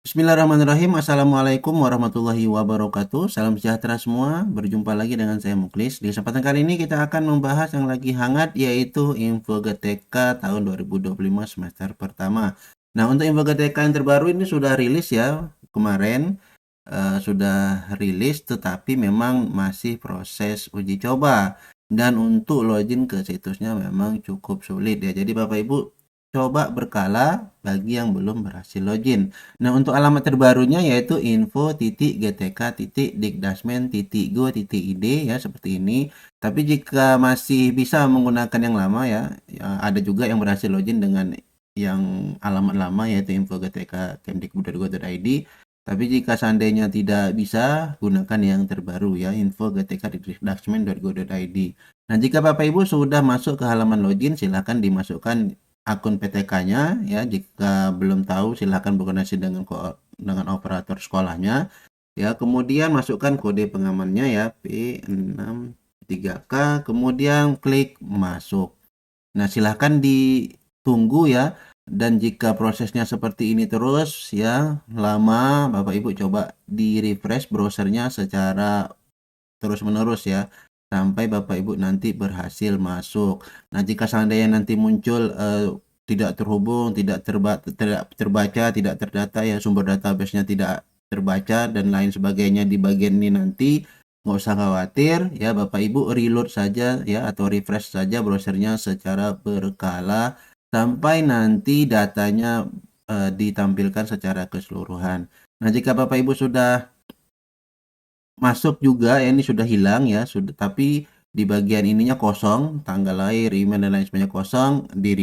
Bismillahirrahmanirrahim. Assalamualaikum warahmatullahi wabarakatuh. Salam sejahtera semua. Berjumpa lagi dengan saya Muklis. Di kesempatan kali ini kita akan membahas yang lagi hangat, yaitu info GTK tahun 2025 semester pertama. Nah, untuk info GTK yang terbaru ini sudah rilis ya kemarin. Sudah rilis, tetapi memang masih proses uji coba. Dan untuk login ke situsnya memang cukup sulit ya. Jadi Bapak Ibu coba berkala bagi yang belum berhasil login. Nah, untuk alamat terbarunya yaitu info.gtk.dikdasmen.go.id ya, seperti ini. Tapi jika masih bisa menggunakan yang lama ya, ada juga yang berhasil login dengan yang alamat lama yaitu info.gtk.kemdikbud.go.id. Tapi jika seandainya tidak bisa, gunakan yang terbaru ya, info.gtk.dikdasmen.go.id. Nah, jika Bapak Ibu sudah masuk ke halaman login, silahkan dimasukkan akun PTK-nya ya. Jika belum tahu, silahkan berkoordinasi dengan operator sekolahnya ya. Kemudian masukkan kode pengamannya ya, P63K, kemudian klik masuk. Nah, silahkan ditunggu ya. Dan jika prosesnya seperti ini terus ya lama, Bapak Ibu coba di refresh browsernya secara terus-menerus ya, sampai Bapak Ibu nanti berhasil masuk. Nah, jika seandainya nanti muncul tidak terhubung, tidak terbaca, tidak terdata ya, sumber database-nya tidak terbaca dan lain sebagainya di bagian ini, nanti nggak usah khawatir ya, Bapak Ibu reload saja ya, atau refresh saja browsernya secara berkala sampai nanti datanya ditampilkan secara keseluruhan. Nah, jika Bapak Ibu sudah masuk juga ya, ini sudah hilang ya, sudah, tapi di bagian ininya kosong, tanggal lahir, email dan lain sebagainya kosong, di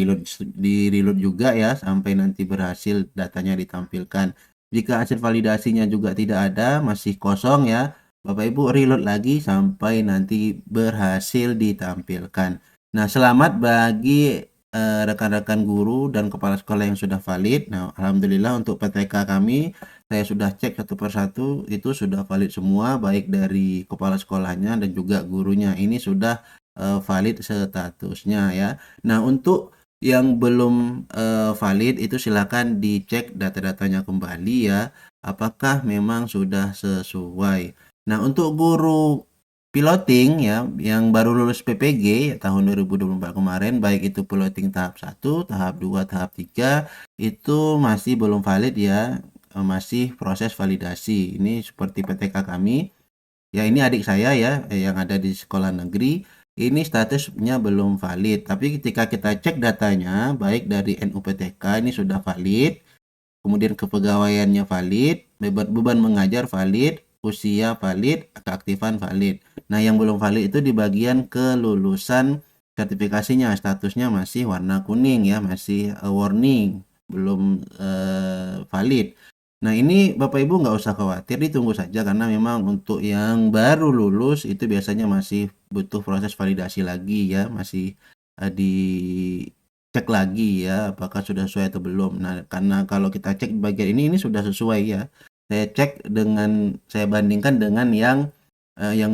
reload juga ya sampai nanti berhasil datanya ditampilkan. Jika hasil validasinya juga tidak ada, masih kosong ya, Bapak Ibu reload lagi sampai nanti berhasil ditampilkan. Nah, selamat bagi rekan-rekan guru dan kepala sekolah yang sudah valid. Nah, alhamdulillah untuk PTK kami, saya sudah cek satu persatu, itu sudah valid semua, baik dari kepala sekolahnya dan juga gurunya. Ini sudah valid statusnya ya. Nah, untuk yang belum valid itu silakan dicek data-datanya kembali ya, apakah memang sudah sesuai. Nah, untuk guru piloting ya yang baru lulus PPG tahun 2024 kemarin, baik itu piloting tahap 1, tahap 2, tahap 3, itu masih belum valid ya, masih proses validasi. Ini seperti PTK kami ya, ini adik saya ya yang ada di sekolah negeri, ini statusnya belum valid. Tapi ketika kita cek datanya baik dari NUPTK ini sudah valid, kemudian kepegawaiannya valid, beban mengajar valid, usia valid, keaktifan valid. Nah, yang belum valid itu di bagian kelulusan sertifikasinya, statusnya masih warna kuning ya, masih warning, belum valid. Nah, ini Bapak Ibu nggak usah khawatir, ditunggu saja karena memang untuk yang baru lulus itu biasanya masih butuh proses validasi lagi ya, masih dicek lagi ya apakah sudah sesuai atau belum. Nah, karena kalau kita cek di bagian ini sudah sesuai ya. Saya bandingkan dengan yang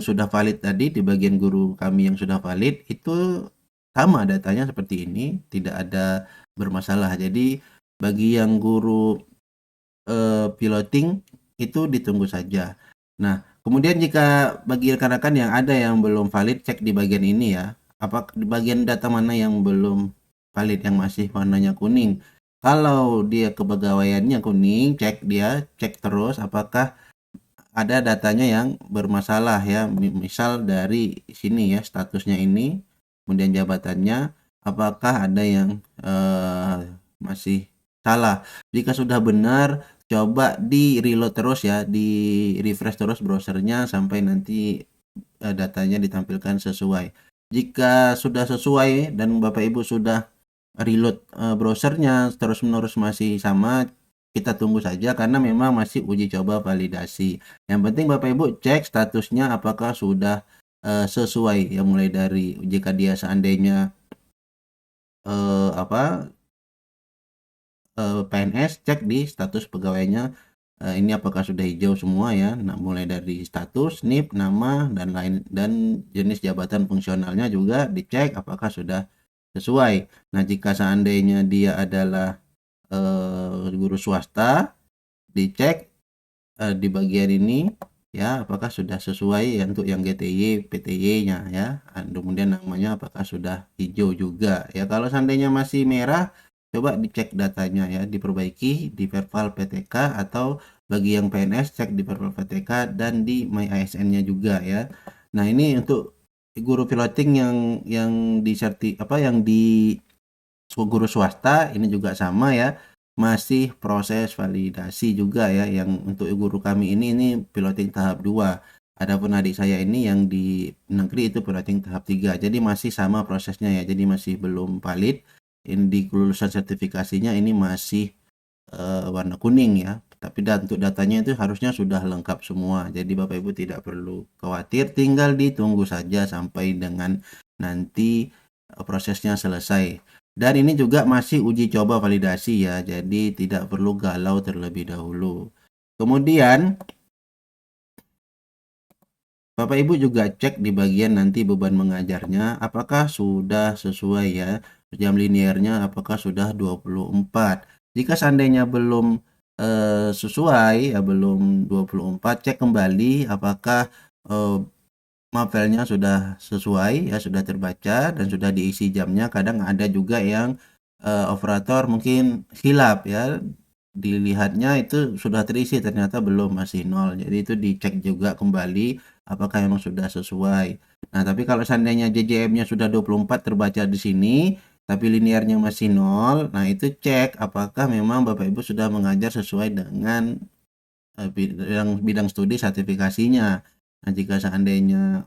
sudah valid tadi di bagian guru kami yang sudah valid, itu sama datanya seperti ini, tidak ada bermasalah. Jadi bagi yang guru piloting itu ditunggu saja. Nah, kemudian jika bagi rekan-rekan yang ada yang belum valid, cek di bagian ini ya. Apa di bagian data mana yang belum valid, yang masih warnanya kuning. Kalau dia kepegawaiannya kuning, cek terus apakah ada datanya yang bermasalah ya. Misal dari sini ya, statusnya ini, kemudian jabatannya, apakah ada yang masih salah. Jika sudah benar, coba di reload terus ya, di refresh terus browsernya sampai nanti datanya ditampilkan sesuai. Jika sudah sesuai dan Bapak Ibu sudah reload browsernya terus-menerus masih sama, kita tunggu saja karena memang masih uji coba validasi. Yang penting Bapak Ibu cek statusnya apakah sudah sesuai ya, mulai dari jika dia seandainya PNS, cek di status pegawainya ini apakah sudah hijau semua ya. Nah, mulai dari status, NIP, nama dan lain, dan jenis jabatan fungsionalnya juga dicek apakah sudah sesuai. Nah, jika seandainya dia adalah guru swasta dicek di bagian ini ya, apakah sudah sesuai ya untuk yang GTY, PTY-nya ya. Kemudian namanya apakah sudah hijau juga ya. Kalau seandainya masih merah, coba dicek datanya ya, diperbaiki di Perval PTK, atau bagi yang PNS cek di Perval PTK dan di My ASN-nya juga ya. Nah, ini untuk guru piloting yang yang di guru swasta ini juga sama ya, masih proses validasi juga ya. Yang untuk guru kami ini piloting tahap 2. Adapun adik saya ini yang di negeri itu piloting tahap 3. Jadi masih sama prosesnya ya. Jadi masih belum valid. Ini di kelulusan sertifikasinya ini masih warna kuning ya. Tapi untuk datanya itu harusnya sudah lengkap semua. Jadi Bapak Ibu tidak perlu khawatir, tinggal ditunggu saja sampai dengan nanti prosesnya selesai. Dan ini juga masih uji coba validasi ya, jadi tidak perlu galau terlebih dahulu. Kemudian Bapak Ibu juga cek di bagian nanti beban mengajarnya apakah sudah sesuai ya. Jam linearnya apakah sudah 24. Jika seandainya belum sesuai ya, belum 24, cek kembali apakah mapelnya sudah sesuai ya, sudah terbaca dan sudah diisi jamnya. Kadang ada juga yang operator mungkin hilap ya, dilihatnya itu sudah terisi ternyata belum, masih nol. Jadi itu dicek juga kembali apakah memang sudah sesuai. Nah, tapi kalau seandainya JJM-nya sudah 24 terbaca di sini tapi linearnya masih nol, nah itu cek apakah memang Bapak Ibu sudah mengajar sesuai dengan bidang studi sertifikasinya. Nah, jika seandainya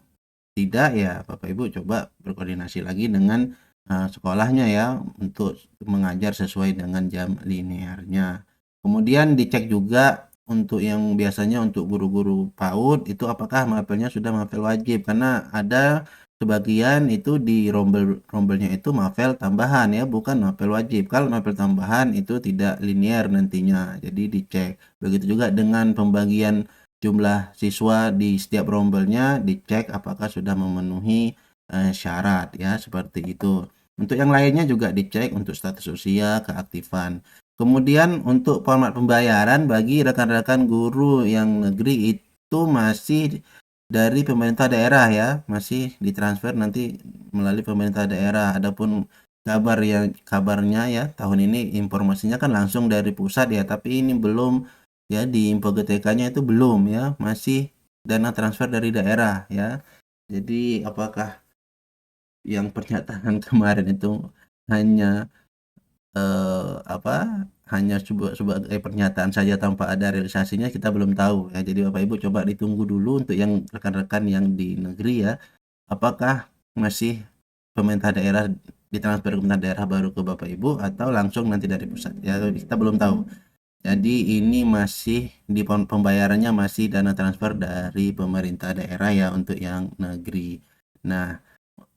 tidak ya, Bapak Ibu coba berkoordinasi lagi dengan sekolahnya ya untuk mengajar sesuai dengan jam linearnya. Kemudian dicek juga untuk yang biasanya untuk guru-guru PAUD itu apakah mapelnya sudah mapel wajib, karena ada sebagian itu di rombelnya itu mapel tambahan ya, bukan mapel wajib. Kalau mapel tambahan itu tidak linear nantinya, jadi dicek. Begitu juga dengan pembagian jumlah siswa di setiap rombelnya, dicek apakah sudah memenuhi syarat ya, seperti itu. Untuk yang lainnya juga dicek untuk status usia, keaktifan. Kemudian untuk format pembayaran bagi rekan-rekan guru yang negeri itu masih dari pemerintah daerah ya, masih ditransfer nanti melalui pemerintah daerah. Adapun kabarnya ya, tahun ini informasinya kan langsung dari pusat ya, tapi ini belum ya, di info GTK-nya itu belum ya, masih dana transfer dari daerah ya. Jadi apakah yang pernyataan kemarin itu hanya hanya sebagai pernyataan saja tanpa ada realisasinya, kita belum tahu ya. Jadi Bapak Ibu coba ditunggu dulu untuk yang rekan-rekan yang di negeri ya, apakah masih pemerintah daerah ditransfer ke pemerintah daerah baru ke Bapak Ibu atau langsung nanti dari pusat ya, kita belum tahu. Jadi ini masih di pembayarannya masih dana transfer dari pemerintah daerah ya untuk yang negeri. Nah,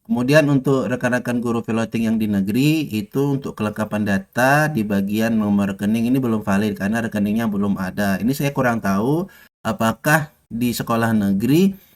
kemudian untuk rekan-rekan guru piloting yang di negeri itu untuk kelengkapan data di bagian nomor rekening ini belum valid karena rekeningnya belum ada. Ini saya kurang tahu apakah di sekolah negeri,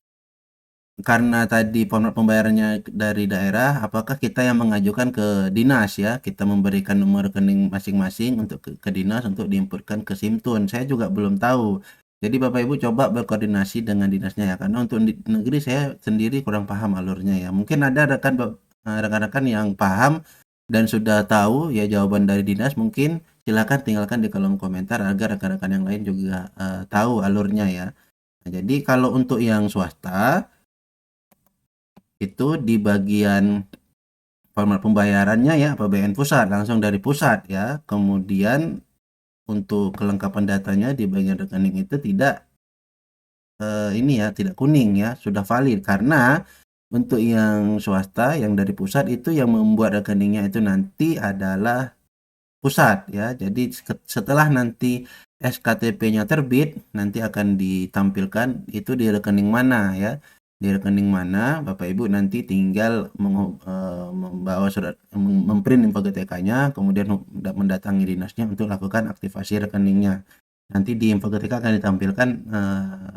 karena tadi format pembayarannya dari daerah, apakah kita yang mengajukan ke dinas ya, kita memberikan nomor rekening masing-masing untuk ke dinas untuk diinputkan ke Simtun. Saya juga belum tahu. Jadi Bapak Ibu coba berkoordinasi dengan dinasnya ya, karena untuk di negeri saya sendiri kurang paham alurnya ya. Mungkin ada rekan-rekan yang paham dan sudah tahu ya jawaban dari dinas, mungkin silakan tinggalkan di kolom komentar agar rekan-rekan yang lain juga tahu alurnya ya. Nah, jadi kalau untuk yang swasta itu di bagian format pembayarannya ya, APBN pusat, langsung dari pusat ya. Kemudian untuk kelengkapan datanya di bagian rekening itu tidak ini ya, tidak kuning ya, sudah valid. Karena untuk yang swasta yang dari pusat itu yang membuat rekeningnya itu nanti adalah pusat ya. Jadi setelah nanti SKTP-nya terbit, nanti akan ditampilkan itu di rekening mana ya. Di rekening mana, Bapak Ibu nanti tinggal membawa surat, memprint info GTK-nya, kemudian mendatangi dinasnya untuk lakukan aktivasi rekeningnya. Nanti di info GTK akan ditampilkan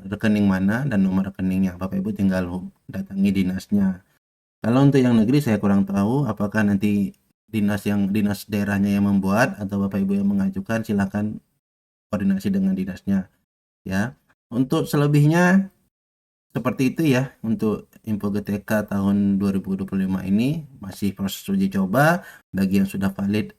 rekening mana dan nomor rekeningnya. Bapak Ibu tinggal datangi dinasnya. Kalau untuk yang negeri saya kurang tahu apakah nanti dinas daerahnya yang membuat atau Bapak Ibu yang mengajukan, silakan koordinasi dengan dinasnya ya. Untuk selebihnya seperti itu ya untuk info GTK tahun 2025 ini masih proses uji coba. Bagi yang sudah valid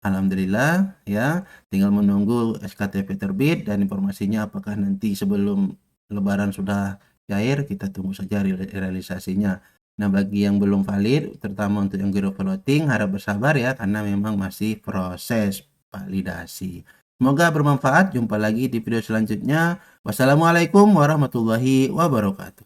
alhamdulillah ya, tinggal menunggu SKTP terbit dan informasinya apakah nanti sebelum lebaran sudah cair, kita tunggu saja realisasinya. Nah, bagi yang belum valid terutama untuk yang giro floating harap bersabar ya karena memang masih proses validasi. Semoga bermanfaat. Jumpa lagi di video selanjutnya. Wassalamualaikum warahmatullahi wabarakatuh.